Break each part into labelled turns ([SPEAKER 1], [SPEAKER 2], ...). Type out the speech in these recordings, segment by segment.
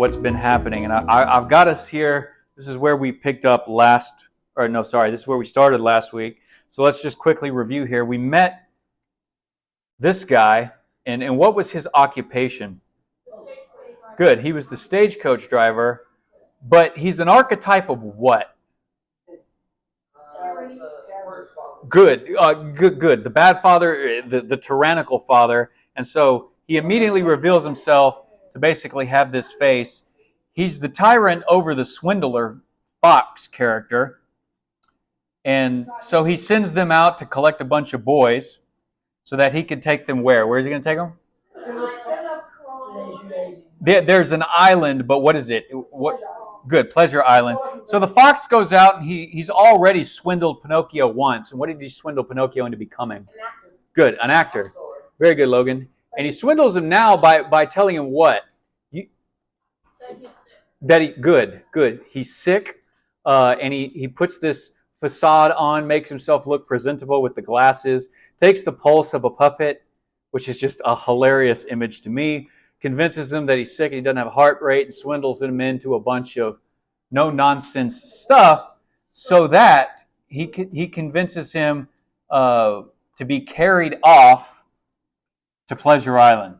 [SPEAKER 1] what's been happening. And I've got us here. This is where we picked up this is where we started last week. So let's just quickly review here. We met this guy, and what was his occupation? Good. He was the stagecoach driver, but he's an archetype of what? Good. Good. The bad father, the tyrannical father. And so he immediately reveals himself to basically have this face. He's the tyrant over the swindler Fox character. And so he sends them out to collect a bunch of boys so that he can take them where? Where is he going to take them? There's an island, but what is it? What? Good, Pleasure Island. So the fox goes out and he's already swindled Pinocchio once. And what did he swindle Pinocchio into becoming? Good, an actor. Very good, Logan. And he swindles him now by telling him what? Good. He's sick, and he puts this facade on, makes himself look presentable with the glasses, takes the pulse of a puppet, which is just a hilarious image to me, convinces him that he's sick and he doesn't have a heart rate, and swindles him into a bunch of no-nonsense stuff so that he convinces him to be carried off to Pleasure Island.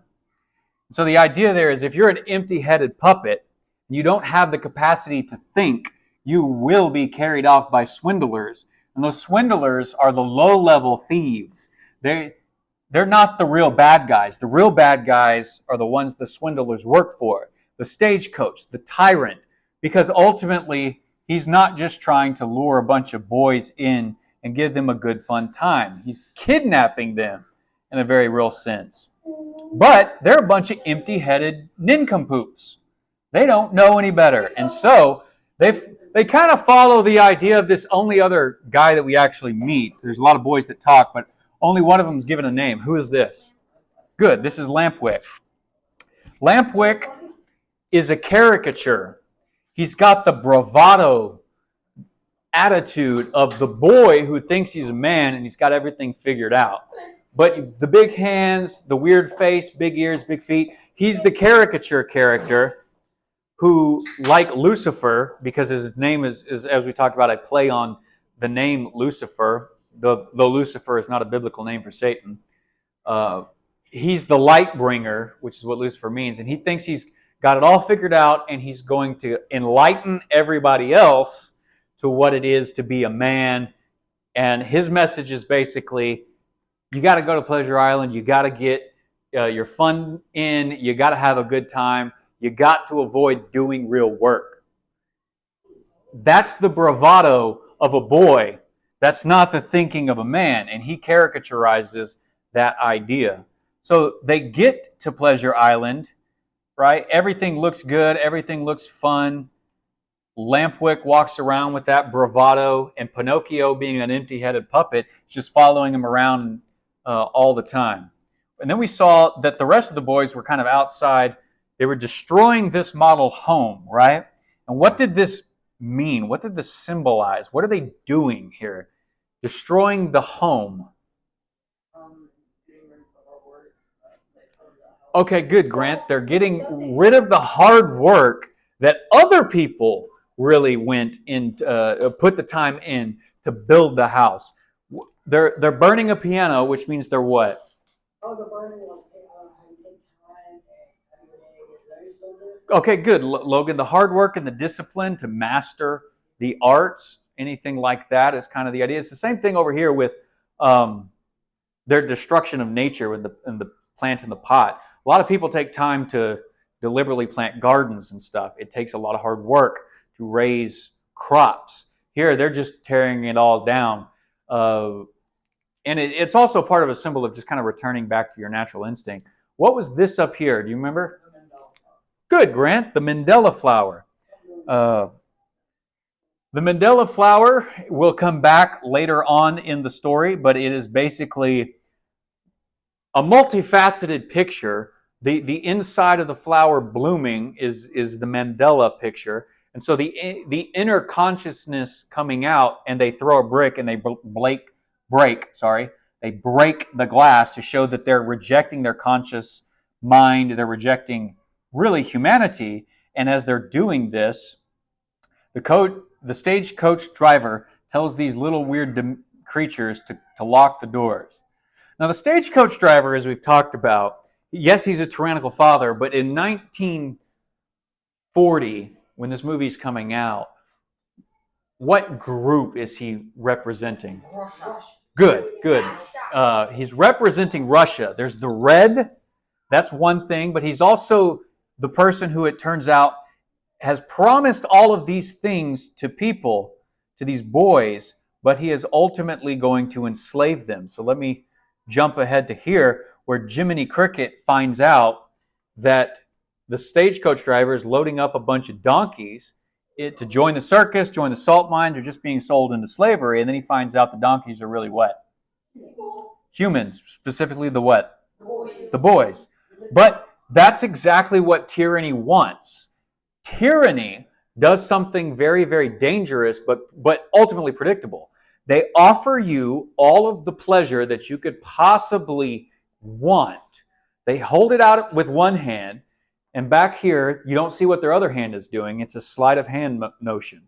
[SPEAKER 1] So the idea there is if you're an empty-headed puppet, you don't have the capacity to think, you will be carried off by swindlers. And those swindlers are the low-level thieves. They're not the real bad guys. The real bad guys are the ones the swindlers work for. The stagecoach, the tyrant. Because ultimately, he's not just trying to lure a bunch of boys in and give them a good fun time. He's kidnapping them in a very real sense. But they're a bunch of empty-headed nincompoops. They don't know any better. And so they kind of follow the idea of this only other guy that we actually meet. There's a lot of boys that talk, but only one of them is given a name. Who is this? Good. This is Lampwick. Lampwick is a caricature. He's got the bravado attitude of the boy who thinks he's a man and he's got everything figured out. But the big hands, the weird face, big ears, big feet, he's the caricature character who, like Lucifer, because his name is as we talked about, I play on the name Lucifer, though Lucifer is not a biblical name for Satan. He's the light bringer, which is what Lucifer means, and he thinks he's got it all figured out, and he's going to enlighten everybody else to what it is to be a man. And his message is basically, you got to go to Pleasure Island, you got to get your fun in, you got to have a good time, you got to avoid doing real work. That's the bravado of a boy. That's not the thinking of a man. And he caricaturizes that idea. So they get to Pleasure Island, right? Everything looks good. Everything looks fun. Lampwick walks around with that bravado, and Pinocchio, being an empty-headed puppet, is just following him around all the time. And then we saw that the rest of the boys were kind of outside. They were destroying this model home, right? And what did this mean? What did this symbolize? What are they doing here? Destroying the home. Okay, good, Grant. They're getting rid of the hard work that other people really went in, put the time in to build the house. They're burning a piano, which means they're what? Oh, they're burning Okay, good, Logan. The hard work and the discipline to master the arts, anything like that is kind of the idea. It's the same thing over here with their destruction of nature with the plant in the pot. A lot of people take time to deliberately plant gardens and stuff. It takes a lot of hard work to raise crops. Here, they're just tearing it all down. And it's also part of a symbol of just kind of returning back to your natural instinct. What was this up here? Do you remember? Good, Grant. The Mandela flower. The Mandela flower will come back later on in the story, but it is basically a multifaceted picture. The inside of the flower blooming is the Mandela picture. And so the inner consciousness coming out, and they throw a brick and they break the glass to show that they're rejecting their conscious mind. They're rejecting really humanity, And as they're doing this, the stagecoach driver tells these little weird creatures to lock the doors. Now, the stagecoach driver, as we've talked about, yes, he's a tyrannical father, but in 1940, when this movie's coming out, what group is he representing?
[SPEAKER 2] Russia.
[SPEAKER 1] Good. He's representing Russia. There's the red, that's one thing, but he's also the person who, it turns out, has promised all of these things to people, to these boys, but he is ultimately going to enslave them. So let me jump ahead to here, where Jiminy Cricket finds out that the stagecoach driver is loading up a bunch of donkeys to join the circus, join the salt mines, or just being sold into slavery. And then he finds out the donkeys are really what? Humans, specifically the what? The boys. But that's exactly what tyranny wants. Tyranny does something very, very dangerous, but ultimately predictable. They offer you all of the pleasure that you could possibly want. They hold it out with one hand, and back here, you don't see what their other hand is doing. It's a sleight of hand notion.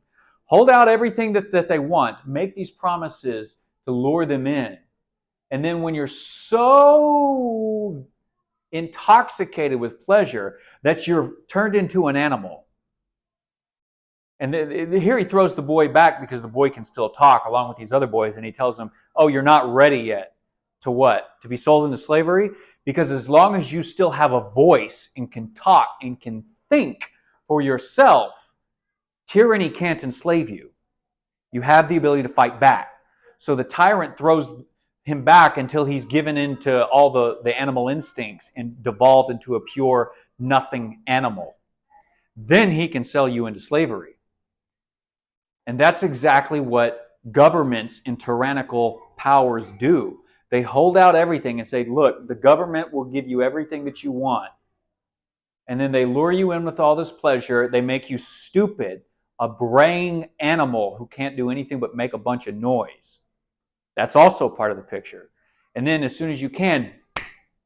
[SPEAKER 1] Hold out everything that they want. Make these promises to lure them in. And then when you're so intoxicated with pleasure that you're turned into an animal. And here he throws the boy back because the boy can still talk along with these other boys, and he tells them, oh, you're not ready yet. To what? To be sold into slavery? Because as long as you still have a voice and can talk and can think for yourself, tyranny can't enslave you. You have the ability to fight back. So the tyrant throws him back until he's given into all the animal instincts and devolved into a pure nothing animal. Then he can sell you into slavery. And that's exactly what governments and tyrannical powers do. They hold out everything and say, look, the government will give you everything that you want. And then they lure you in with all this pleasure. They make you stupid, a braying animal who can't do anything but make a bunch of noise. That's also part of the picture. And then as soon as you can,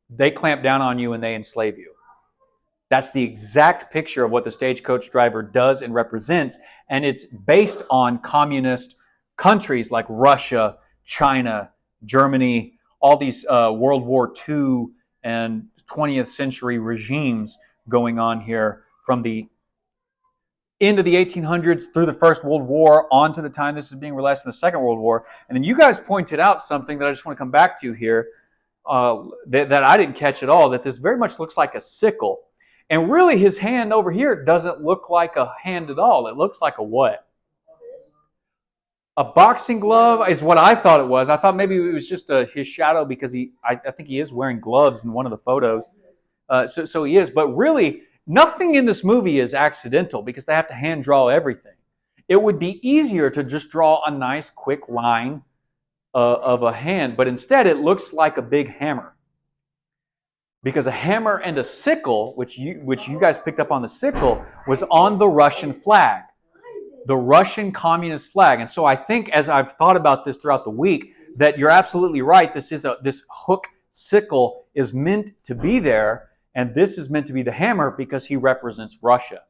[SPEAKER 1] they clamp down on you and they enslave you. That's the exact picture of what the stagecoach driver does and represents. And it's based on communist countries like Russia, China, Germany, all these World War II and 20th century regimes going on here from the end of the 1800s through the First World War on to the time this is being released in the Second World War. And then you guys pointed out something that I just want to come back to here that I didn't catch at all, that this very much looks like a sickle. And really his hand over here doesn't look like a hand at all. It looks like a what? A boxing glove is what I thought it was. I thought maybe it was just his shadow because I think he is wearing gloves in one of the photos. So he is. But really, nothing in this movie is accidental because they have to hand draw everything. It would be easier to just draw a nice quick line of a hand, but instead it looks like a big hammer. Because a hammer and a sickle, which you guys picked up on the sickle, was on the Russian flag. The Russian communist flag. And so I think, as I've thought about this throughout the week, that you're absolutely right. This hook sickle is meant to be there, and this is meant to be the hammer because he represents Russia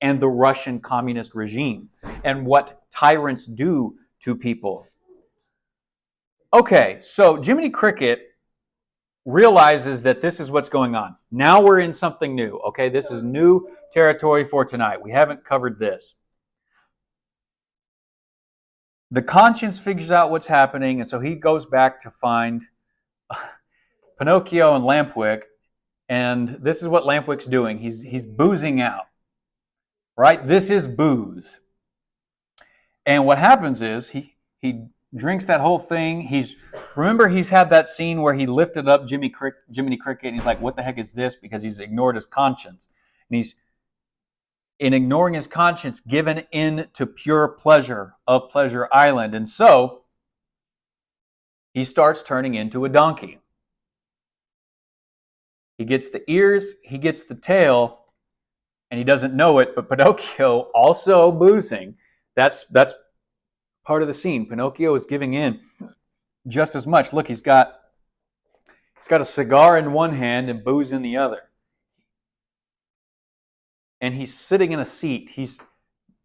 [SPEAKER 1] and the Russian communist regime and what tyrants do to people. Okay, so Jiminy Cricket realizes that this is what's going on. Now we're in something new. Okay, this is new territory for tonight. We haven't covered this. The conscience figures out what's happening, and so he goes back to find Pinocchio and Lampwick, and this is what Lampwick's doing. He's boozing out, right? This is booze. And what happens is he drinks that whole thing. Remember he's had that scene where he lifted up Jiminy Cricket, and he's like, what the heck is this? Because he's ignored his conscience. And he's, in ignoring his conscience, given in to pure pleasure of Pleasure Island. And so he starts turning into a donkey. He gets the ears, he gets the tail, and he doesn't know it, but Pinocchio, also boozing, that's part of the scene. Pinocchio is giving in just as much. Look, he's got a cigar in one hand and booze in the other. and he's sitting in a seat.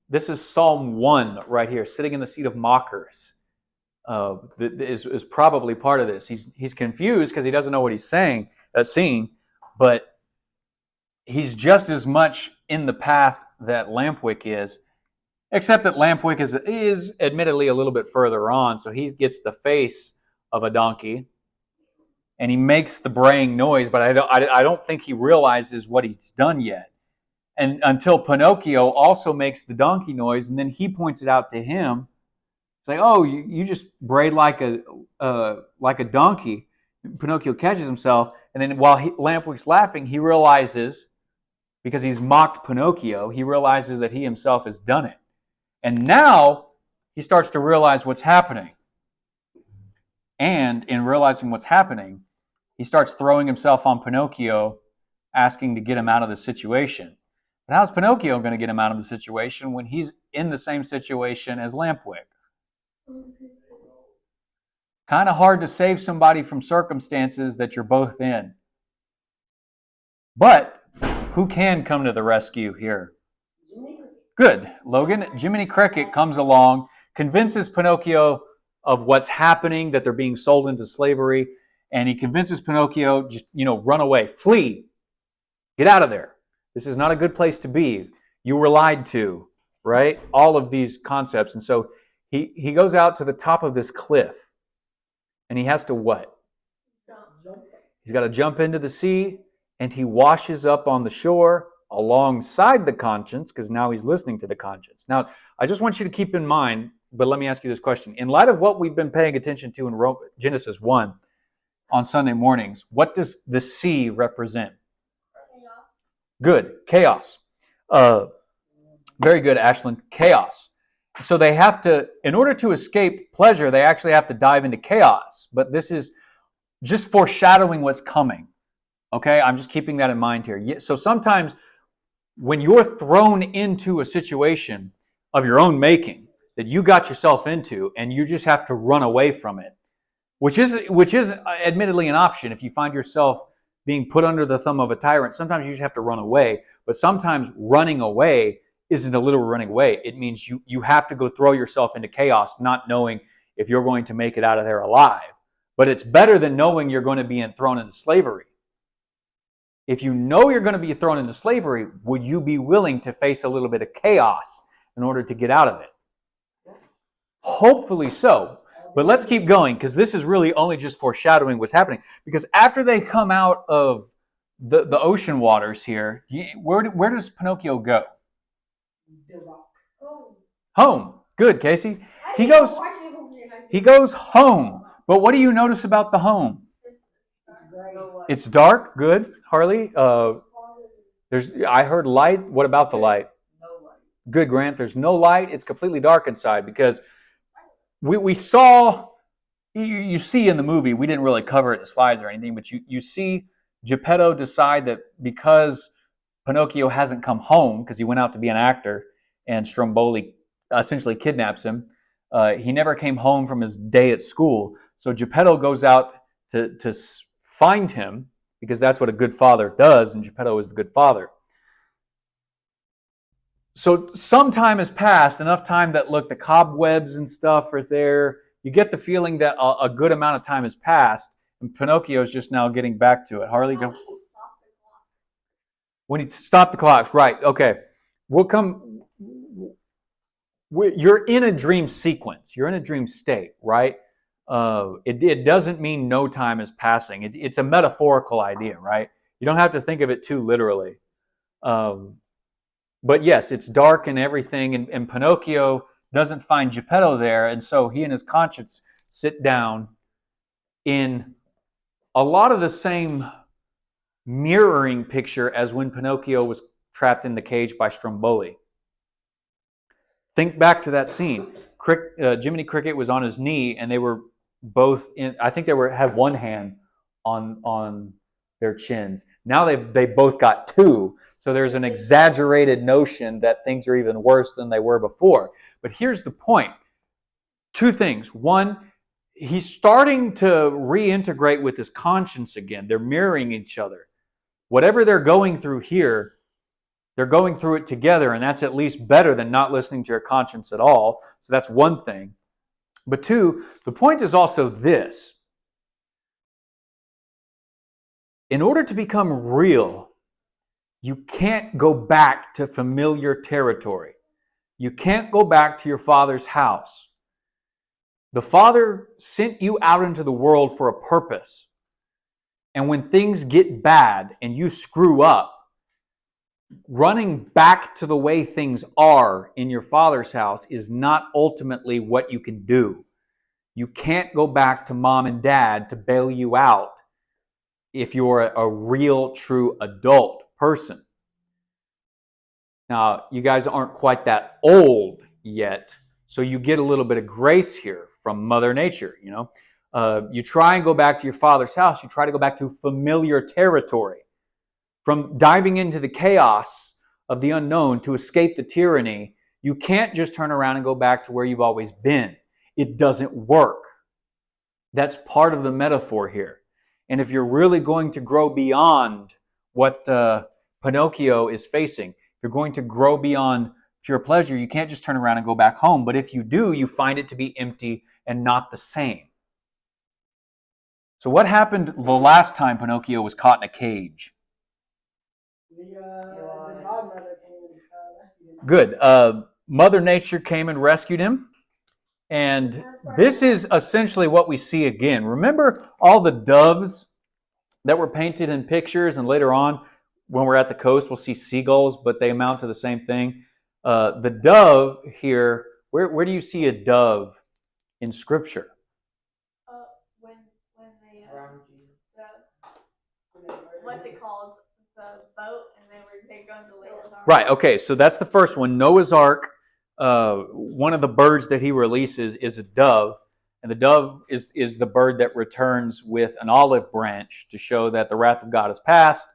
[SPEAKER 1] This is Psalm 1 right here, sitting in the seat of mockers. Is probably part of this. He's confused because he doesn't know what he's seeing, but he's just as much in the path that Lampwick is, except that Lampwick is admittedly a little bit further on, so he gets the face of a donkey, and he makes the braying noise, but I don't think he realizes what he's done yet. And until Pinocchio also makes the donkey noise, and then he points it out to him. It's like, oh, you just brayed like a donkey. Pinocchio catches himself, and then while Lampwick's laughing, he realizes, because he's mocked Pinocchio, he realizes that he himself has done it. And now he starts to realize what's happening. And in realizing what's happening, he starts throwing himself on Pinocchio, asking to get him out of the situation. But how's Pinocchio going to get him out of the situation when he's in the same situation as Lampwick? Kind of hard to save somebody from circumstances that you're both in. But who can come to the rescue here? Good. Logan. Jiminy Cricket comes along, convinces Pinocchio of what's happening, that they're being sold into slavery, and he convinces Pinocchio, just, run away, flee, get out of there. This is not a good place to be. You were lied to, right? All of these concepts. And so he goes out to the top of this cliff, and he has to what? He's got to jump into the sea, and he washes up on the shore alongside the conscience, because now he's listening to the conscience. Now, I just want you to keep in mind, but let me ask you this question. In light of what we've been paying attention to in Genesis 1 on Sunday mornings, what does the sea represent? Good. Chaos. Very good, Ashlyn. Chaos. So they have to, in order to escape pleasure, they actually have to dive into chaos. But this is just foreshadowing what's coming. Okay? I'm just keeping that in mind here. So sometimes when you're thrown into a situation of your own making that you got yourself into, and you just have to run away from it, which is admittedly an option if you find yourself being put under the thumb of a tyrant. Sometimes you just have to run away, but sometimes running away isn't a literal running away. It means you have to go throw yourself into chaos, not knowing if you're going to make it out of there alive. But it's better than knowing you're going to be thrown into slavery. If you know you're going to be thrown into slavery, would you be willing to face a little bit of chaos in order to get out of it? Hopefully so. But let's keep going, because this is really only just foreshadowing what's happening. Because after they come out of the ocean waters here, where does Pinocchio go? Home. Good, Casey. He goes home. But what do you notice about the home? It's dark. Good, Harley. I heard light. What about the light? No light. Good, Grant. There's no light. It's completely dark inside, because we saw, you see in the movie, we didn't really cover it in the slides or anything, but you see Geppetto decide that because Pinocchio hasn't come home, because he went out to be an actor, and Stromboli essentially kidnaps him, he never came home from his day at school. So Geppetto goes out to find him, because that's what a good father does, and Geppetto is the good father. So some time has passed, enough time that, look, the cobwebs and stuff are there. You get the feeling that a good amount of time has passed, and Pinocchio is just now getting back to it. Harley, go. When he stopped the clocks, right? Okay, we'll come. You're in a dream sequence. You're in a dream state, right? It doesn't mean no time is passing. It's a metaphorical idea, right? You don't have to think of it too literally. But yes, it's dark and everything, and Pinocchio doesn't find Geppetto there, and so he and his conscience sit down in a lot of the same mirroring picture as when Pinocchio was trapped in the cage by Stromboli. Think back to that scene. Jiminy Cricket was on his knee, and they were both in. I think they had one hand on their chins. Now they both got two. So there's an exaggerated notion that things are even worse than they were before. But here's the point. Two things. One, he's starting to reintegrate with his conscience again. They're mirroring each other. Whatever they're going through here, They're going through it together, and that's at least better than not listening to your conscience at all. So that's one thing. But two, the point is also this. In order to become real, you can't go back to familiar territory. You can't go back to your Father's house. The Father sent you out into the world for a purpose. And when things get bad and you screw up, running back to the way things are in your Father's house is not ultimately what you can do. You can't go back to mom and dad to bail you out if you're a real, true adult person. Now, you guys aren't quite that old yet, so you get a little bit of grace here from Mother Nature, you know. You try and go back to your Father's house, you try to go back to familiar territory. From diving into the chaos of the unknown to escape the tyranny, you can't just turn around and go back to where you've always been. It doesn't work. That's part of the metaphor here. And if you're really going to grow beyond what Pinocchio is facing, if you're going to grow beyond pure pleasure, you can't just turn around and go back home. But if you do, you find it to be empty and not the same. So what happened the last time Pinocchio was caught in a cage?
[SPEAKER 2] The godmother came and rescued him.
[SPEAKER 1] Good. Mother Nature came and rescued him. And this is essentially what we see again. Remember all the doves that were painted in pictures, and later on, when we're at the coast, we'll see seagulls, but they amount to the same thing. The dove here, where do you see a dove in Scripture?
[SPEAKER 3] When they what's it called? The boat, and they go into Noah's Ark.
[SPEAKER 1] Right. Okay. So that's the first one. Noah's Ark. One of the birds that he releases is a dove, and the dove is the bird that returns with an olive branch to show that the wrath of God is past,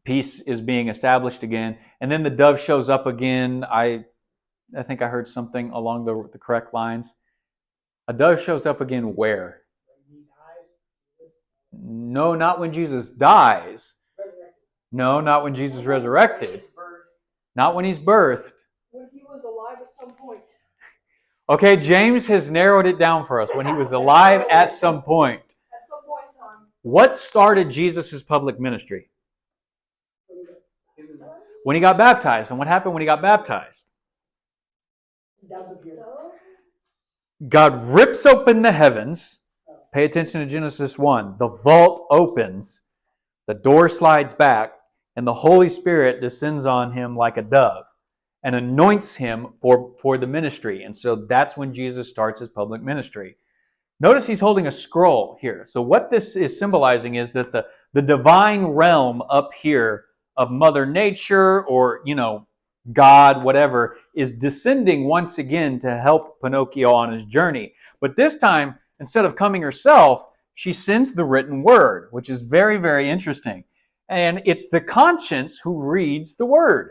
[SPEAKER 1] peace is being established again, and then the dove shows up again. I think I heard something along the correct lines. A dove shows up again where? No, not when Jesus dies. No, not when Jesus resurrected. Not when he's birthed.
[SPEAKER 2] When he was alive at some point.
[SPEAKER 1] Okay, James has narrowed it down for us. When he was alive at some point.
[SPEAKER 2] At some point in time.
[SPEAKER 1] What started Jesus' public ministry? When he got baptized. And what happened when he got baptized? God rips open the heavens. Pay attention to Genesis 1. The vault opens. The door slides back. And the Holy Spirit descends on him like a dove and anoints him for the ministry. And so that's when Jesus starts his public ministry. Notice he's holding a scroll here. So what this is symbolizing is that the divine realm up here of Mother Nature or, God, whatever, is descending once again to help Pinocchio on his journey. But this time, instead of coming herself, she sends the written word, which is very, very interesting. And it's the conscience who reads the word.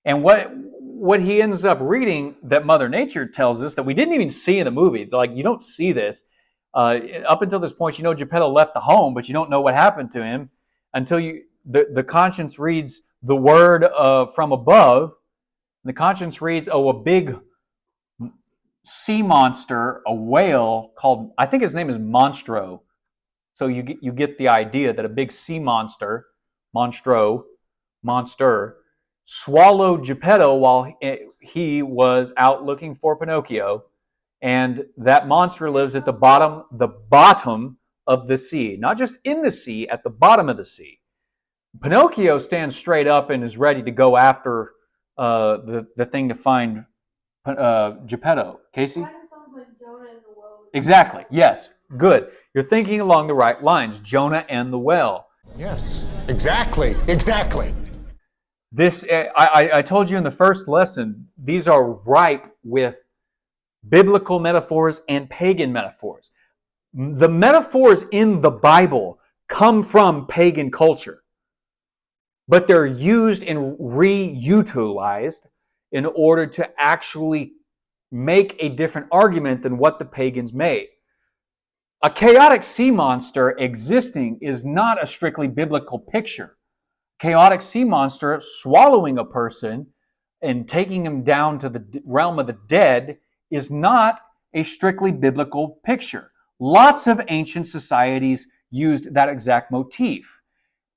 [SPEAKER 1] And what he ends up reading that Mother Nature tells us that we didn't even see in the movie. Like, you don't see this. Up until this point, Geppetto left the home, but you don't know what happened to him until the conscience reads the word from above. And the conscience reads, a big sea monster, a whale called, I think his name is Monstro. So you get the idea that a big sea monster, monster, swallowed Geppetto while he was out looking for Pinocchio, and that monster lives at the bottom of the sea, not just in the sea, at the bottom of the sea. Pinocchio stands straight up and is ready to go after the thing to find Geppetto. Casey?
[SPEAKER 3] Kind of sounds like Jonah and the whale.
[SPEAKER 1] Exactly. Yes. Good. You're thinking along the right lines. Jonah and the whale.
[SPEAKER 4] Yes. Exactly.
[SPEAKER 1] This, I told you in the first lesson, these are ripe with biblical metaphors and pagan metaphors. The metaphors in the Bible come from pagan culture, but they're used and reutilized in order to actually make a different argument than what the pagans made. A chaotic sea monster existing is not a strictly biblical picture. chaotic sea monster swallowing a person and taking him down to the realm of the dead is not a strictly biblical picture. Lots of ancient societies used that exact motif.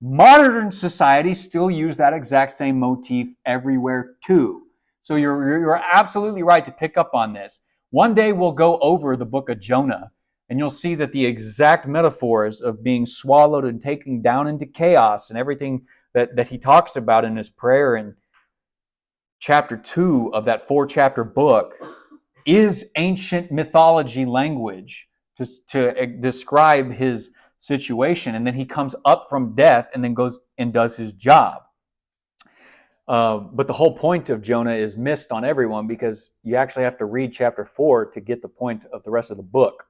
[SPEAKER 1] Modern societies still use that exact same motif everywhere too. So you're absolutely right to pick up on this. One day we'll go over the book of Jonah, and you'll see that the exact metaphors of being swallowed and taken down into chaos and everything that he talks about in his prayer in chapter 2 of that 4-chapter book is ancient mythology language to describe his situation. And then he comes up from death and then goes and does his job. But the whole point of Jonah is missed on everyone because you actually have to read chapter 4 to get the point of the rest of the book.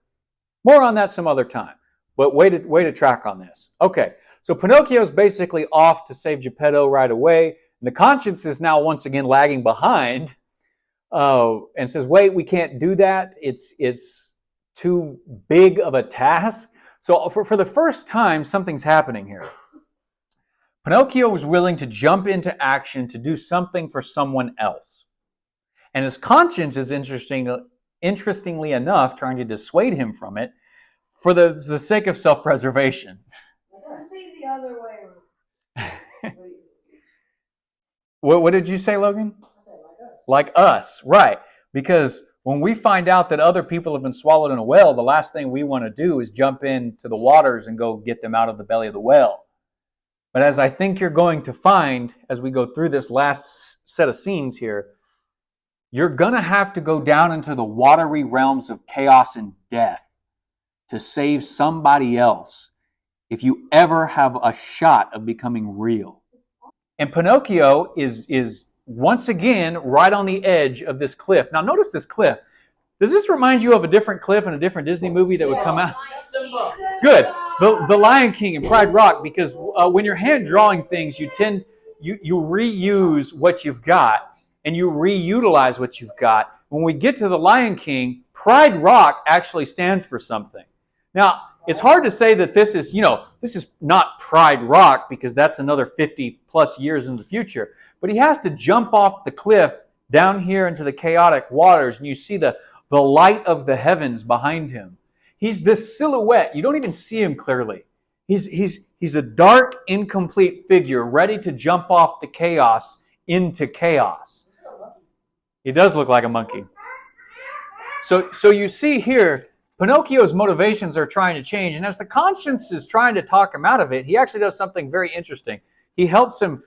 [SPEAKER 1] More on that some other time. But way to track on this. Okay, so Pinocchio's basically off to save Geppetto right away. And the conscience is now once again lagging behind and says, wait, we can't do that. It's too big of a task. So for the first time, something's happening here. Pinocchio was willing to jump into action to do something for someone else. And his conscience is interestingly enough trying to dissuade him from it for the sake of self-preservation.
[SPEAKER 2] Let's see the other way around.
[SPEAKER 1] What did you say, Logan?
[SPEAKER 2] I said like us.
[SPEAKER 1] Like us, right. Because when we find out that other people have been swallowed in a whale, the last thing we want to do is jump into the waters and go get them out of the belly of the whale. But as I think you're going to find as we go through this last set of scenes here, you're going to have to go down into the watery realms of chaos and death to save somebody else if you ever have a shot of becoming real. And Pinocchio is once again right on the edge of this cliff. Now notice this cliff. Does this remind you of a different cliff in a different Disney movie that would come out? Good. The Lion King and Pride Rock, because when you're hand drawing things, you reuse what you've got and you reutilize what you've got. When we get to the Lion King, Pride Rock actually stands for something. Now, it's hard to say that this is not Pride Rock because that's another 50 plus years in the future. But he has to jump off the cliff down here into the chaotic waters, and you see the light of the heavens behind him. He's this silhouette. You don't even see him clearly. He's a dark, incomplete figure ready to jump off the chaos into chaos. He does look like a monkey. So you see here, Pinocchio's motivations are trying to change, and as the conscience is trying to talk him out of it, he actually does something very interesting. He helps him.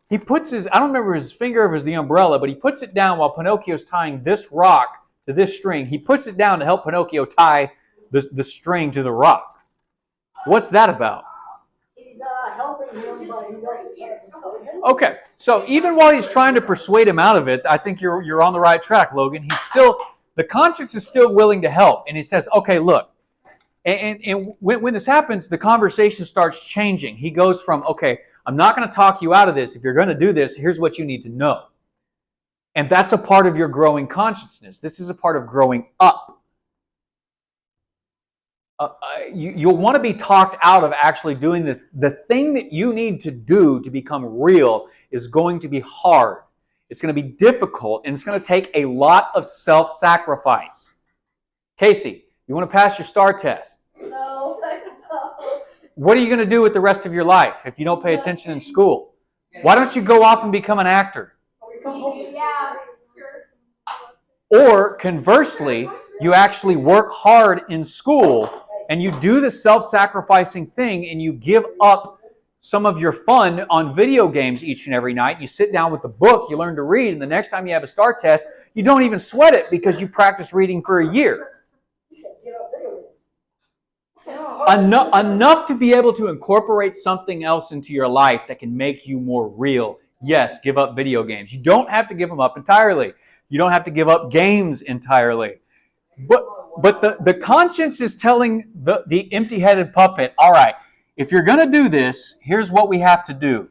[SPEAKER 1] He puts his, I don't remember his finger if it was the umbrella, but he puts it down while Pinocchio's tying this rock to this string. He puts it down to help Pinocchio tie the string to the rock. What's that about?
[SPEAKER 2] He's helping him, but he doesn't.
[SPEAKER 1] Okay, so even while he's trying to persuade him out of it, I think you're on the right track, Logan. The conscience is still willing to help, and he says, okay, look. And when this happens, the conversation starts changing. He goes from, okay, I'm not going to talk you out of this. If you're going to do this, here's what you need to know. And that's a part of your growing consciousness. This is a part of growing up. You'll want to be talked out of actually doing the thing that you need to do to become real is going to be hard. It's going to be difficult, and it's going to take a lot of self-sacrifice. Casey, you want to pass your STAR test?
[SPEAKER 3] No.
[SPEAKER 1] What are you going to do with the rest of your life if you don't pay attention in school? Why don't you go off and become an actor?
[SPEAKER 3] Yeah.
[SPEAKER 1] Or conversely, you actually work hard in school and you do the self-sacrificing thing and you give up some of your fun on video games each and every night. You sit down with the book, you learn to read, and the next time you have a STAR test, you don't even sweat it because you practice reading for a year. Enough to be able to incorporate something else into your life that can make you more real. Yes, give up video games. You don't have to give them up entirely. You don't have to give up games entirely. But the conscience is telling the empty-headed puppet, all right, if you're going to do this, here's what we have to do.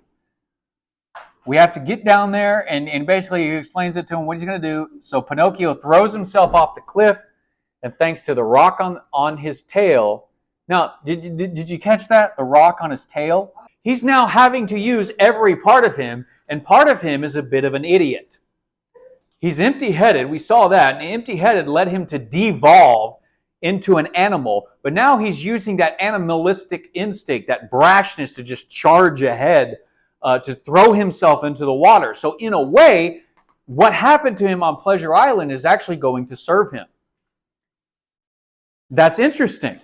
[SPEAKER 1] We have to get down there, and basically he explains it to him what he's going to do. So Pinocchio throws himself off the cliff, and thanks to the rock on his tail. Now, did you catch that? The rock on his tail? He's now having to use every part of him, and part of him is a bit of an idiot. He's empty-headed. We saw that. And empty-headed led him to devolve into an animal. But now he's using that animalistic instinct, that brashness to just charge ahead, to throw himself into the water. So in a way, what happened to him on Pleasure Island is actually going to serve him. That's interesting.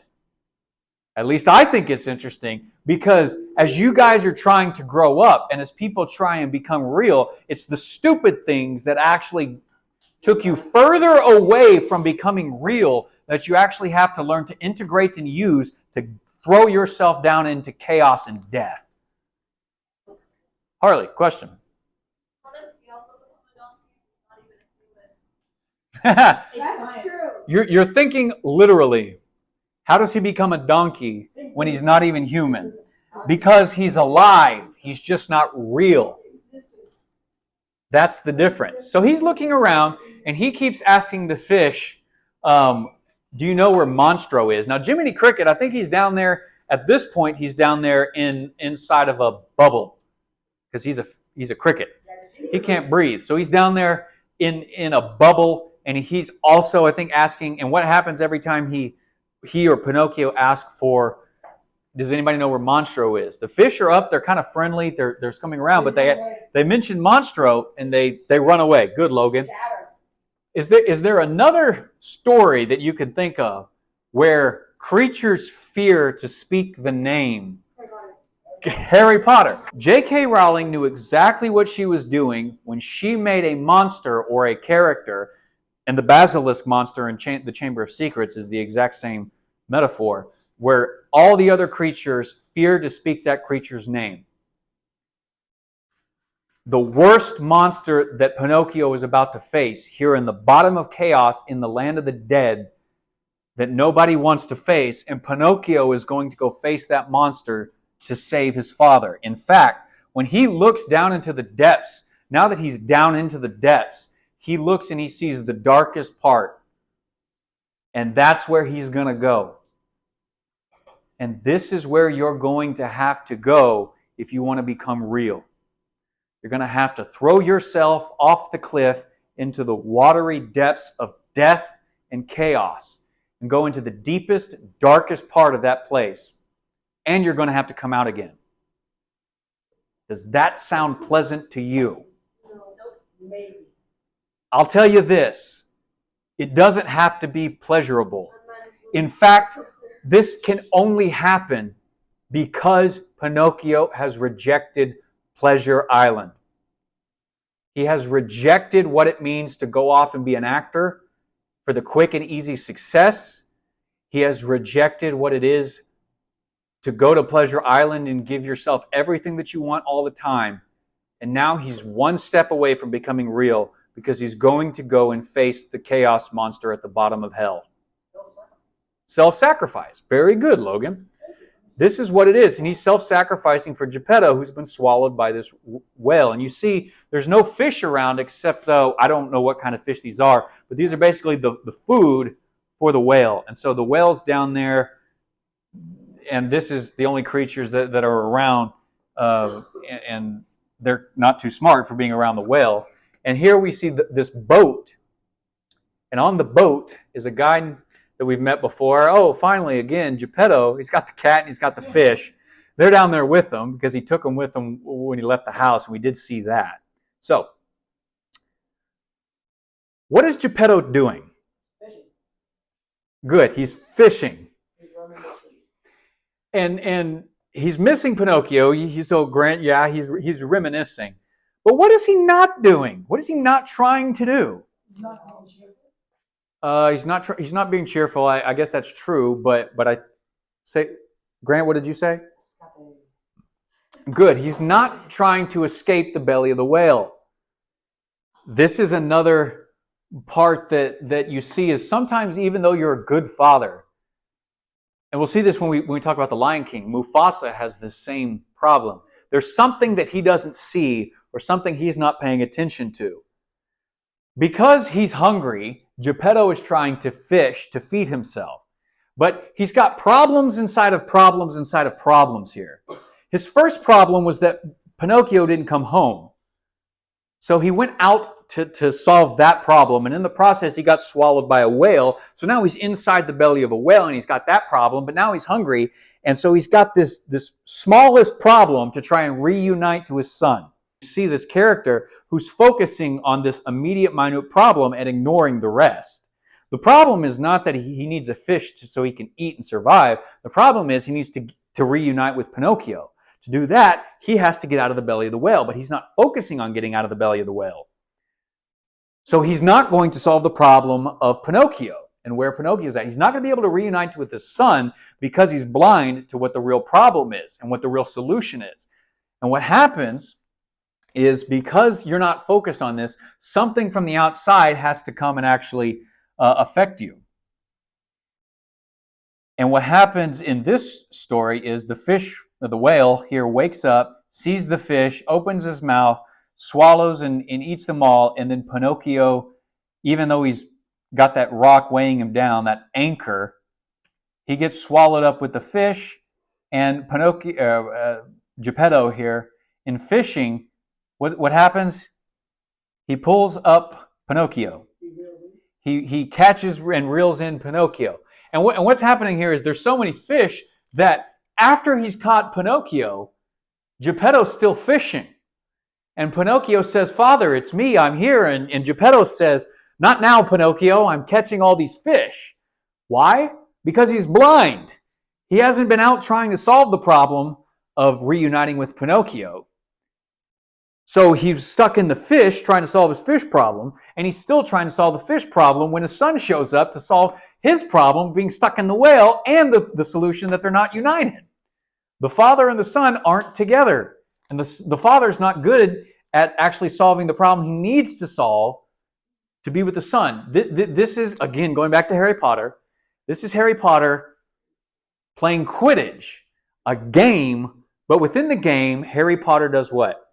[SPEAKER 1] At least I think it's interesting, because as you guys are trying to grow up and as people try and become real, it's the stupid things that actually took you further away from becoming real that you actually have to learn to integrate and use to throw yourself down into chaos and death. Harley, question.
[SPEAKER 3] What if he also become a donkey? Not even a human.
[SPEAKER 2] That's true.
[SPEAKER 1] You're thinking literally. How does he become a donkey when he's not even human? Because he's alive. He's just not real. That's the difference. So he's looking around and he keeps asking the fish, do you know where Monstro is? Now, Jiminy Cricket, I think he's down there. At this point, he's down there inside of a bubble because he's a cricket. He can't breathe. So he's down there in a bubble, and he's also, I think, asking, and what happens every time he or Pinocchio ask for, does anybody know where Monstro is? The fish are up, they're kind of friendly, they're coming around, but they mention Monstro and they run away. Good, Logan. Is there another story that you can think of where creatures fear to speak the name? Harry Potter. J.K. Rowling knew exactly what she was doing when she made a monster or a character, and the basilisk monster in the Chamber of Secrets is the exact same metaphor, where all the other creatures fear to speak that creature's name. The worst monster that Pinocchio is about to face here in the bottom of chaos in the land of the dead that nobody wants to face, and Pinocchio is going to go face that monster to save his father. In fact, when he looks down into the depths, now that he's down into the depths, he looks and he sees the darkest part. And that's where he's going to go. And this is where you're going to have to go if you want to become real. You're going to have to throw yourself off the cliff into the watery depths of death and chaos and go into the deepest, darkest part of that place. And you're going to have to come out again. Does that sound pleasant to you?
[SPEAKER 2] Maybe.
[SPEAKER 1] I'll tell you this, it doesn't have to be pleasurable. In fact, this can only happen because Pinocchio has rejected Pleasure Island. He has rejected what it means to go off and be an actor for the quick and easy success. He has rejected what it is to go to Pleasure Island and give yourself everything that you want all the time. And now he's one step away from becoming real, because he's going to go and face the chaos monster at the bottom of hell. Self-sacrifice. Very good, Logan. This is what it is. And he's self-sacrificing for Geppetto, who's been swallowed by this whale. And you see, there's no fish around except, though, I don't know what kind of fish these are, but these are basically the food for the whale. And so the whale's down there, and this is the only creatures that are around, and they're not too smart for being around the whale. And here we see this boat. And on the boat is a guy that we've met before. Oh, finally, again, Geppetto. He's got the cat and he's got the fish. They're down there with him because he took them with him when he left the house, and we did see that. So, what is Geppetto doing?
[SPEAKER 2] Fishing.
[SPEAKER 1] Good, he's fishing.
[SPEAKER 2] He's reminiscing.
[SPEAKER 1] And he's missing Pinocchio. So Grant, yeah, he's reminiscing. But what is he not doing? What is he not trying to do?
[SPEAKER 2] He's not being cheerful.
[SPEAKER 1] He's not being cheerful. I guess that's true. But I say, Grant, what did you say? Good. He's not trying to escape the belly of the whale. This is another part that you see is sometimes, even though you're a good father, and we'll see this when we talk about the Lion King, Mufasa has the same problem. There's something that he doesn't see or something he's not paying attention to. Because he's hungry, Geppetto is trying to fish to feed himself. But he's got problems inside of problems inside of problems here. His first problem was that Pinocchio didn't come home. So he went out to solve that problem, and in the process he got swallowed by a whale. So now he's inside the belly of a whale and he's got that problem, but now he's hungry, and so he's got this smallest problem to try and reunite to his son. You see this character who's focusing on this immediate minute problem and ignoring the rest. The problem is not that he needs a fish so he can eat and survive. The problem is he needs to reunite with Pinocchio. To do that, he has to get out of the belly of the whale, but he's not focusing on getting out of the belly of the whale. So he's not going to solve the problem of Pinocchio and where Pinocchio is at. He's not going to be able to reunite with his son because he's blind to what the real problem is and what the real solution is. And what happens is, because you're not focused on this, something from the outside has to come and actually affect you. And what happens in this story is the whale here wakes up, sees the fish, opens his mouth, swallows and eats them all, and then Pinocchio, even though he's got that rock weighing him down, that anchor, he gets swallowed up with the fish. And Geppetto here, in fishing, what happens? He pulls up Pinocchio. He catches and reels in Pinocchio. And what's happening here is there's so many fish that after he's caught Pinocchio, Geppetto's still fishing. And Pinocchio says, "Father, it's me, I'm here." And Geppetto says, "Not now, Pinocchio, I'm catching all these fish." Why? Because he's blind. He hasn't been out trying to solve the problem of reuniting with Pinocchio. So he's stuck in the fish trying to solve his fish problem, and he's still trying to solve the fish problem when his son shows up to solve his problem being stuck in the whale and the solution that they're not united. The father and the son aren't together. And the father's not good at actually solving the problem he needs to solve to be with the son. This is, again, going back to Harry Potter, this is Harry Potter playing Quidditch, a game, but within the game, Harry Potter does what?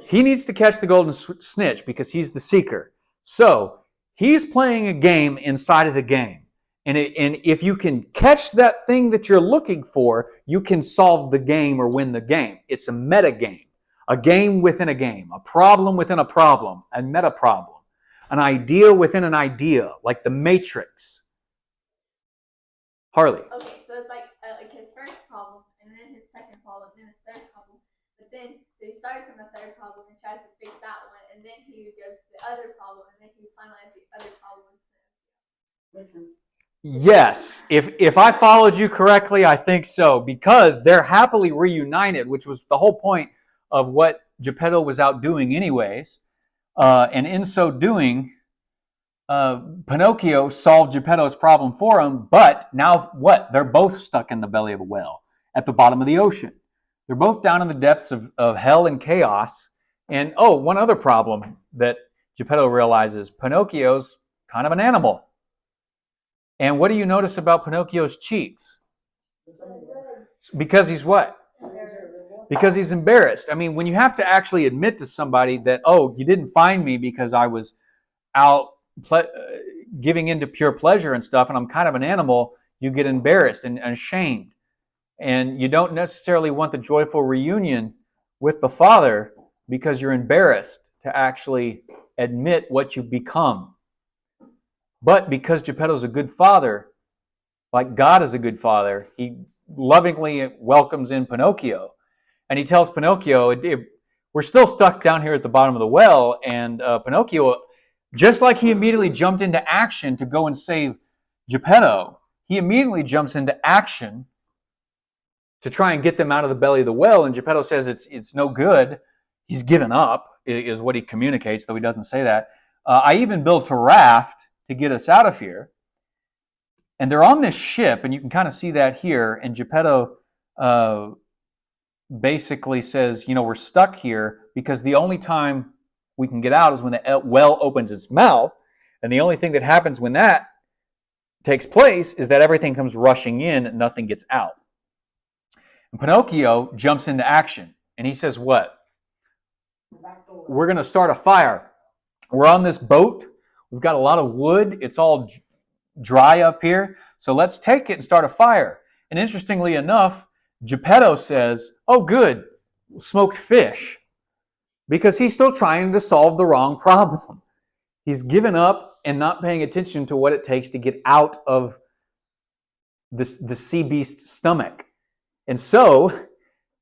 [SPEAKER 1] He needs to catch the golden snitch because he's the seeker. So he's playing a game inside of the game. And if you can catch that thing that you're looking for, you can solve the game or win the game. It's a meta game, a game within a game, a problem within a problem, a meta problem, an idea within an idea, like the Matrix. Harley.
[SPEAKER 3] Okay, so it's like his first problem, and then his second problem, and then his third problem. But then, so he starts on the third problem and tries to fix that one, and then he goes to the other problem, and then he's finally at the other problem.
[SPEAKER 2] Makes sense.
[SPEAKER 1] Yes, if I followed you correctly, I think so, because they're happily reunited, which was the whole point of what Geppetto was out doing anyways. And in so doing, Pinocchio solved Geppetto's problem for him, but now what? They're both stuck in the belly of a whale at the bottom of the ocean. They're both down in the depths of hell and chaos. And one other problem that Geppetto realizes, Pinocchio's kind of an animal. And what do you notice about Pinocchio's cheeks? Because he's what? Because he's embarrassed. I mean, when you have to actually admit to somebody that, you didn't find me because I was out giving into pure pleasure and stuff, and I'm kind of an animal, you get embarrassed and ashamed. And you don't necessarily want the joyful reunion with the Father because you're embarrassed to actually admit what you've become. But because Geppetto's a good father, like God is a good father, he lovingly welcomes in Pinocchio. And he tells Pinocchio, we're still stuck down here at the bottom of the well, and Pinocchio, just like he immediately jumped into action to go and save Geppetto, he immediately jumps into action to try and get them out of the belly of the well. And Geppetto says it's no good. He's given up, is what he communicates, though he doesn't say that. I even built a raft to get us out of here. And they're on this ship, and you can kind of see that here. And Geppetto basically says, we're stuck here because the only time we can get out is when the well opens its mouth. And the only thing that happens when that takes place is that everything comes rushing in and nothing gets out. And Pinocchio jumps into action. And he says, what? We're going to start a fire. We're on this boat. We've got a lot of wood. It's all dry up here. So let's take it and start a fire. And interestingly enough, Geppetto says, oh good, smoked fish, because he's still trying to solve the wrong problem. He's given up and not paying attention to what it takes to get out of the sea beast's stomach. And so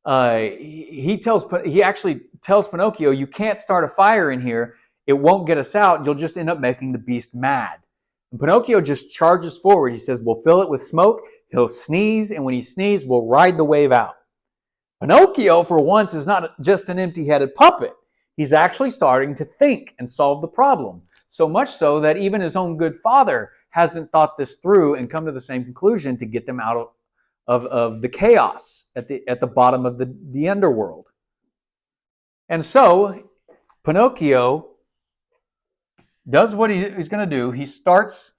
[SPEAKER 1] he actually tells Pinocchio, you can't start a fire in here. It won't get us out. You'll just end up making the beast mad. And Pinocchio just charges forward. He says, we'll fill it with smoke. He'll sneeze. And when he sneezes, we'll ride the wave out. Pinocchio, for once, is not just an empty-headed puppet. He's actually starting to think and solve the problem. So much so that even his own good father hasn't thought this through and come to the same conclusion to get them out of the chaos at the bottom of the underworld. And so Pinocchio does what he's going to do. He starts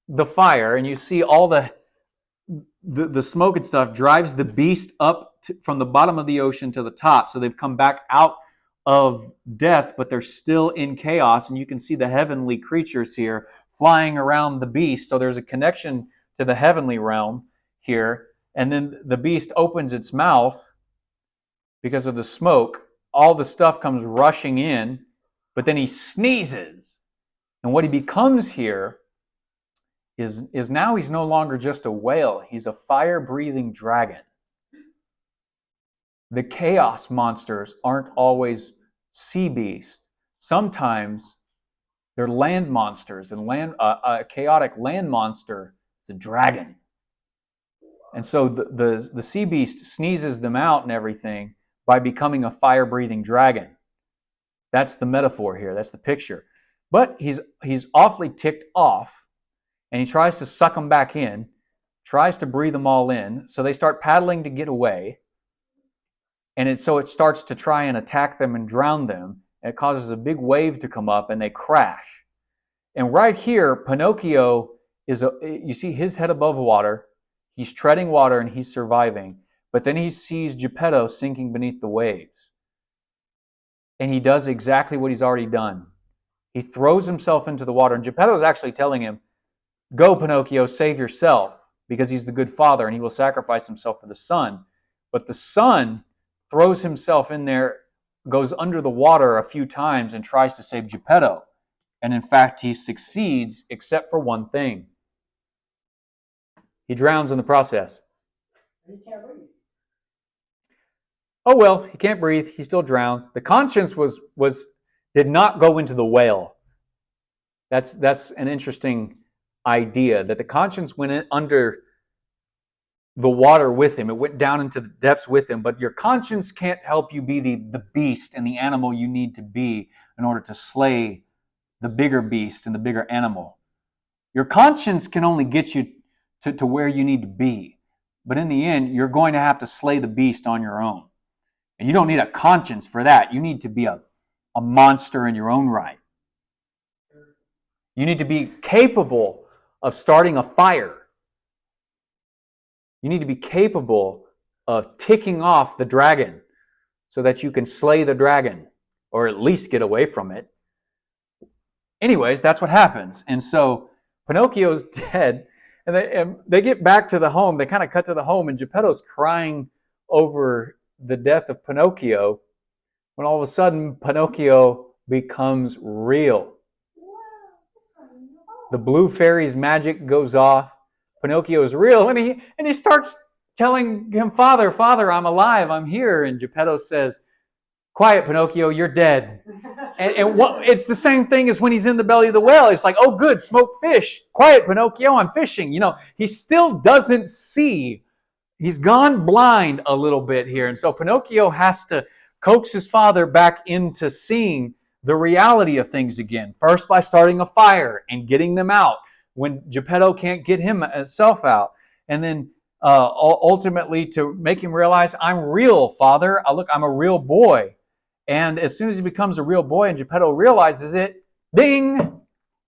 [SPEAKER 1] the fire, and you see all the smoke and stuff drives the beast up from the bottom of the ocean to the top. So they've come back out of death, but they're still in chaos. And you can see the heavenly creatures here flying around the beast. So there's a connection to the heavenly realm here. And then the beast opens its mouth because of the smoke. All the stuff comes rushing in, but then he sneezes. And what he becomes here is now he's no longer just a whale. He's a fire-breathing dragon. The chaos monsters aren't always sea beasts. Sometimes they're land monsters, and a chaotic land monster is a dragon. And so the sea beast sneezes them out and everything by becoming a fire-breathing dragon. That's the metaphor here. That's the picture. But he's awfully ticked off, and he tries to suck them back in, tries to breathe them all in. So they start paddling to get away. And so it starts to try and attack them and drown them. And it causes a big wave to come up, and they crash. And right here, Pinocchio you see his head above water. He's treading water, and he's surviving. But then he sees Geppetto sinking beneath the waves. And he does exactly what he's already done. He throws himself into the water. And Geppetto is actually telling him, go, Pinocchio, save yourself, because he's the good father, and he will sacrifice himself for the son. But the son throws himself in there, goes under the water a few times, and tries to save Geppetto. And in fact, he succeeds, except for one thing. He drowns in the process.
[SPEAKER 2] He can't breathe.
[SPEAKER 1] Oh well, he can't breathe. He still drowns. The conscience did not go into the whale. That's an interesting idea, that the conscience went in under the water with him. It went down into the depths with him. But your conscience can't help you be the beast and the animal you need to be in order to slay the bigger beast and the bigger animal. Your conscience can only get you to where you need to be. But in the end, you're going to have to slay the beast on your own. And you don't need a conscience for that. You need to be a monster in your own right. You need to be capable of starting a fire. You need to be capable of ticking off the dragon so that you can slay the dragon, or at least get away from it. Anyways, that's what happens. And so Pinocchio's dead, and they get back to the home. They kind of cut to the home, and Geppetto's crying over the death of Pinocchio, when all of a sudden Pinocchio becomes real. The blue fairy's magic goes off. Pinocchio is real, and he starts telling him, Father, I'm alive, I'm here. And Geppetto says, quiet, Pinocchio, you're dead. And it's the same thing as when he's in the belly of the whale. It's like, oh good, smoked fish. Quiet, Pinocchio, I'm fishing. He still doesn't see. He's gone blind a little bit here. And so Pinocchio has to coax his father back into seeing the reality of things again. First by starting a fire and getting them out when Geppetto can't get himself out. And then ultimately to make him realize, I'm real, Father. Look, I'm a real boy. And as soon as he becomes a real boy and Geppetto realizes it, ding!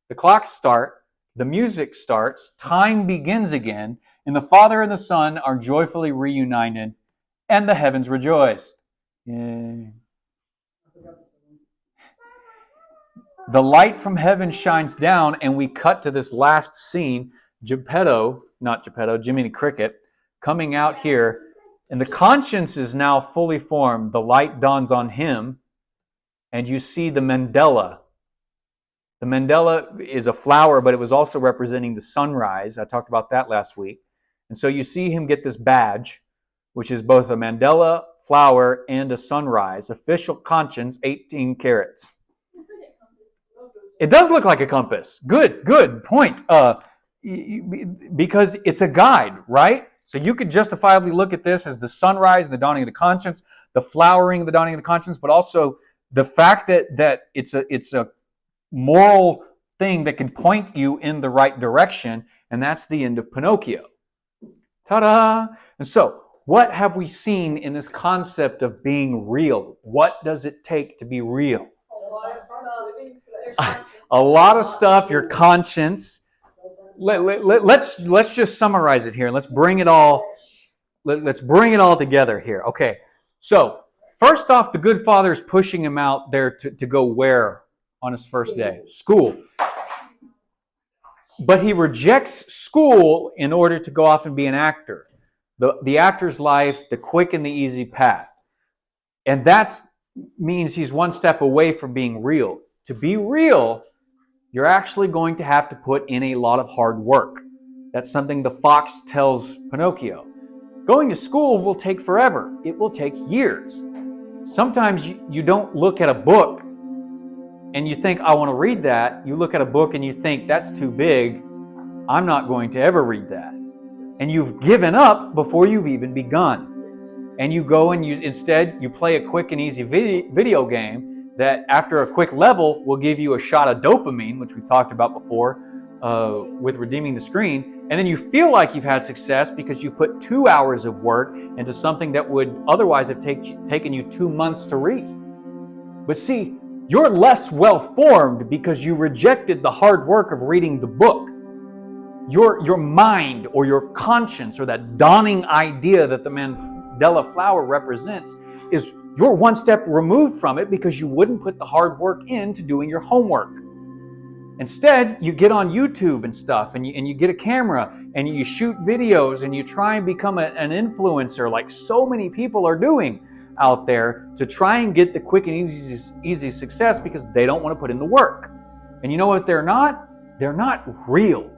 [SPEAKER 1] The clocks start, the music starts, time begins again, and the Father and the Son are joyfully reunited, and the heavens rejoice. Yay. The light from heaven shines down, and we cut to this last scene. Jiminy Cricket, coming out here And the conscience is now fully formed. The light dawns on him, and you see the mandala. The mandala is a flower, but it was also representing the sunrise. I talked about that last week. And so you see him get this badge, which is both a mandala, flower, and a sunrise. Official conscience, 18 carats. It does look like a compass. Good point. Because it's a guide, right? So you could justifiably look at this as the sunrise and the dawning of the conscience, the flowering of the dawning of the conscience, but also the fact that it's a moral thing that can point you in the right direction, and that's the end of Pinocchio. Ta-da! And so, what have we seen in this concept of being real? What does it take to be real? A lot of stuff, your conscience. Let's just summarize it here. Let's bring it all together here. Okay. So, first off, the good father is pushing him out there to go where on his first day? School. But he rejects school in order to go off and be an actor. The actor's life, the quick and the easy path. And that means he's one step away from being real. To be real, you're actually going to have to put in a lot of hard work. That's something the fox tells Pinocchio. Going to school will take forever. It will take years. Sometimes you don't look at a book and you think, I want to read that. You look at a book and you think, that's too big. I'm not going to ever read that. And you've given up before you've even begun. And you go and instead you play a quick and easy video game that after a quick level will give you a shot of dopamine, which we've talked about before with redeeming the screen. And then you feel like you've had success because you put 2 hours of work into something that would otherwise have taken you 2 months to read. But see, you're less well-formed because you rejected the hard work of reading the book. Your mind or your conscience or that dawning idea that the mandala flower represents is you're one step removed from it because you wouldn't put the hard work into doing your homework. Instead, you get on YouTube and stuff, and you get a camera, and you shoot videos, and you try and become an influencer like so many people are doing out there to try and get the quick and easy success because they don't want to put in the work. And you know what they're not? They're not real.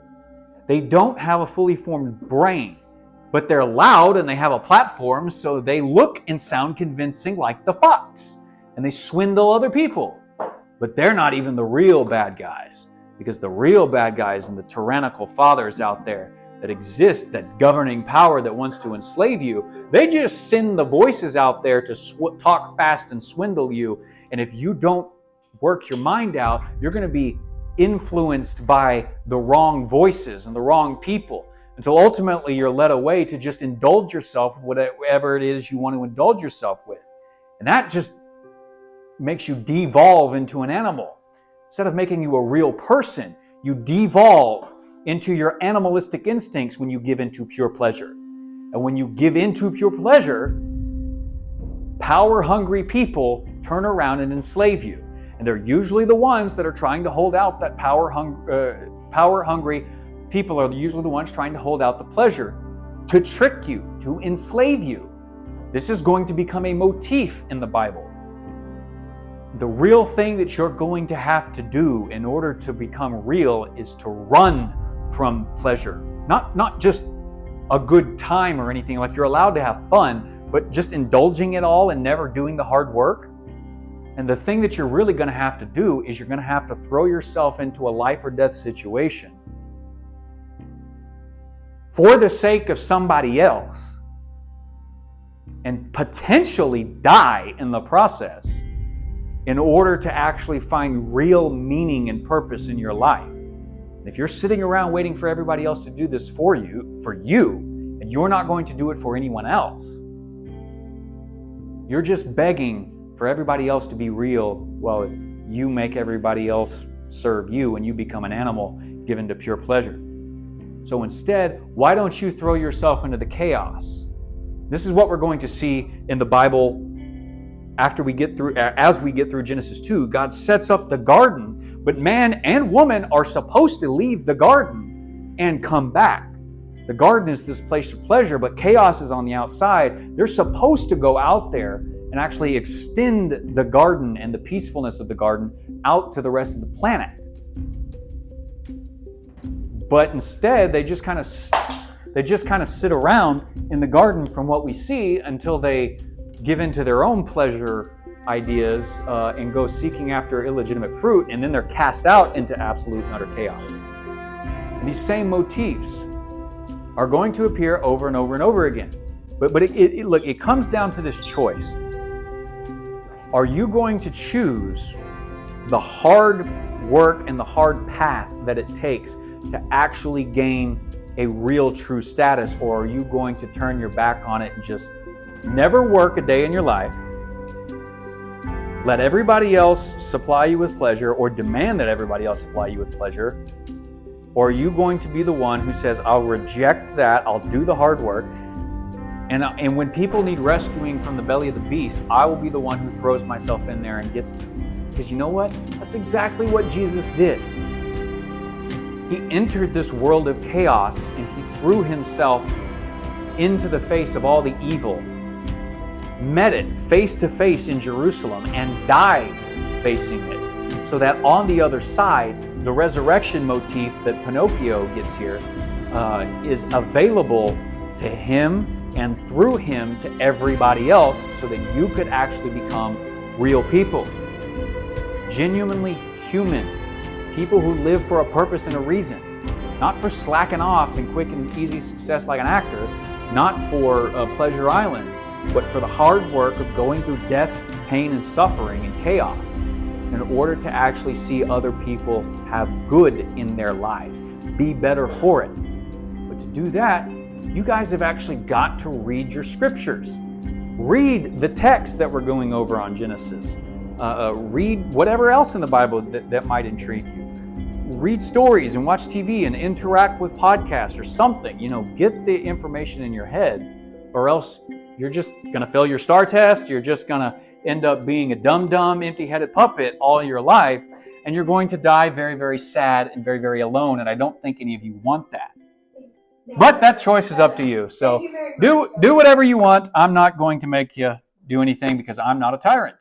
[SPEAKER 1] They don't have a fully formed brain. But they're loud and they have a platform, so they look and sound convincing like the fox. And they swindle other people. But they're not even the real bad guys. Because the real bad guys and the tyrannical fathers out there that exist, that governing power that wants to enslave you, they just send the voices out there to talk fast and swindle you. And if you don't work your mind out, you're going to be influenced by the wrong voices and the wrong people. Until ultimately you're led away to just indulge yourself with whatever it is you want to indulge yourself with. And that just makes you devolve into an animal. Instead of making you a real person, you devolve into your animalistic instincts when you give into pure pleasure. And when you give into pure pleasure, power-hungry people turn around and enslave you. And they're usually the ones that are trying to hold out that power-hungry people are usually the ones trying to hold out the pleasure to trick you, to enslave you. This is going to become a motif in the Bible. The real thing that you're going to have to do in order to become real is to run from pleasure. Not just a good time or anything, like you're allowed to have fun, but just indulging it all and never doing the hard work. And the thing that you're really going to have to do is you're going to have to throw yourself into a life or death situation for the sake of somebody else and potentially die in the process in order to actually find real meaning and purpose in your life. And if you're sitting around waiting for everybody else to do this for you, and you're not going to do it for anyone else, you're just begging for everybody else to be real while you make everybody else serve you and you become an animal given to pure pleasure. So instead, why don't you throw yourself into the chaos? This is what we're going to see in the Bible as we get through Genesis 2. God sets up the garden, but man and woman are supposed to leave the garden and come back. The garden is this place of pleasure, but chaos is on the outside. They're supposed to go out there and actually extend the garden and the peacefulness of the garden out to the rest of the planet. But instead, they just kind of sit around in the garden from what we see until they give into their own pleasure ideas and go seeking after illegitimate fruit, and then they're cast out into absolute and utter chaos. And these same motifs are going to appear over and over and over again. But look, it comes down to this choice. Are you going to choose the hard work and the hard path that it takes to actually gain a real true status, or are you going to turn your back on it and just never work a day in your life, let everybody else supply you with pleasure, or demand that everybody else supply you with pleasure? Or are you going to be the one who says, I'll reject that, I'll do the hard work, and when people need rescuing from the belly of the beast, I will be the one who throws myself in there and gets them? Because you know what? That's exactly what Jesus did. He entered this world of chaos and he threw himself into the face of all the evil, met it face to face in Jerusalem, and died facing it. So that on the other side, the resurrection motif that Pinocchio gets here is available to him and through him to everybody else, so that you could actually become real people. Genuinely human. People who live for a purpose and a reason. Not for slacking off and quick and easy success like an actor. Not for Pleasure Island. But for the hard work of going through death, pain, and suffering and chaos in order to actually see other people have good in their lives. Be better for it. But to do that, you guys have actually got to read your scriptures. Read the text that we're going over on Genesis. Read whatever else in the Bible that might intrigue you. Read stories and watch TV and interact with podcasts or something. Get the information in your head, or else you're just going to fail your STAR test. You're just going to end up being a dumb, empty-headed puppet all your life, and you're going to die very, very sad and very, very alone, and I don't think any of you want that. But that choice is up to you. So do whatever you want. I'm not going to make you do anything because I'm not a tyrant.